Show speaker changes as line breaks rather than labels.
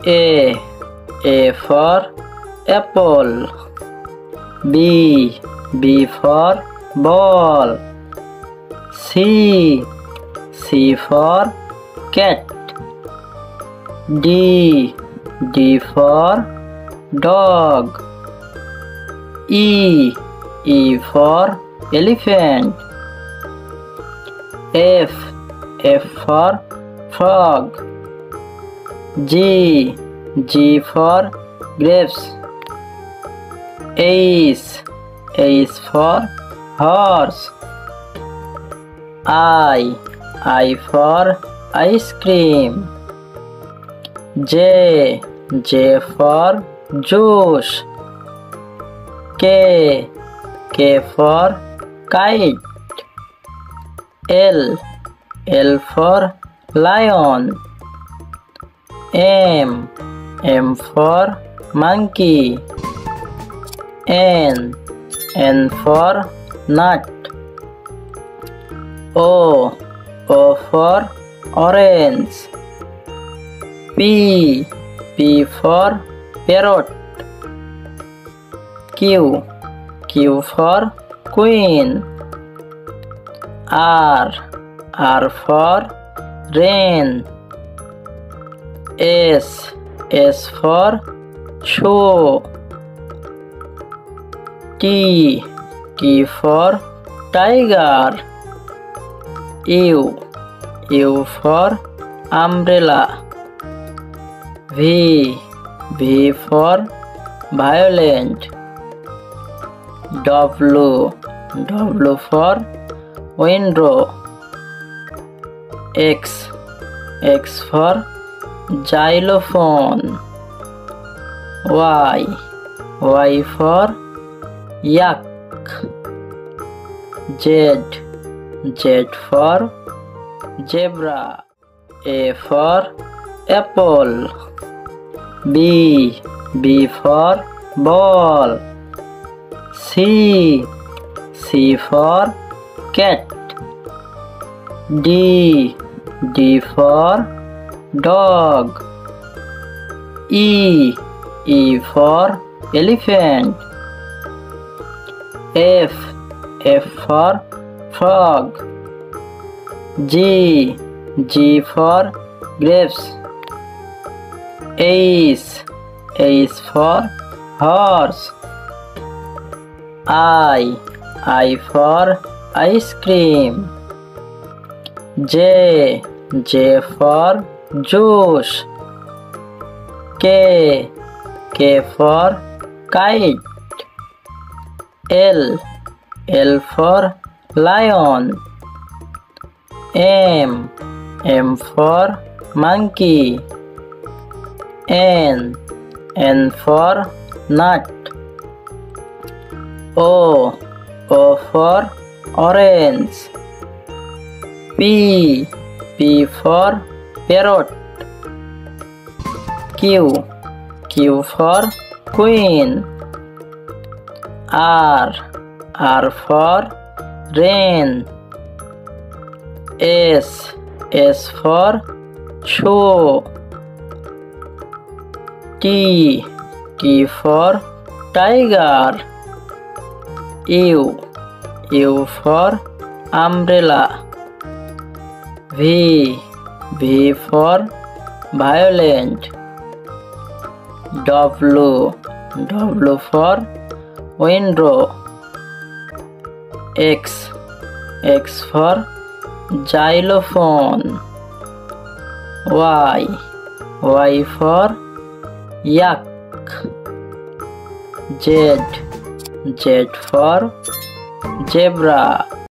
A for apple. B for ball. C for cat. D for dog. E for elephant. F for frog. G for grapes. H for horse. I for ice cream. J for juice. K for kite. L for lion. M for monkey. N for nut. O for orange. P for parrot. Q for queen. R for rain. S for shoe. T for tiger. U for umbrella. V for violent. W for window. X for xylophone. Y for yak. Z for zebra. A for apple. B for ball. C for cat. D for dog. E for elephant. F for frog. G for grapes. H for horse. I for ice cream. J for juice. K for kite. L for lion. M for monkey. N for nut. O for orange. P for parrot. Q for queen. R for rain. S for shoe. T for tiger. U for umbrella. V for violent. W for window. X for xylophone. Y for yak. Z for zebra.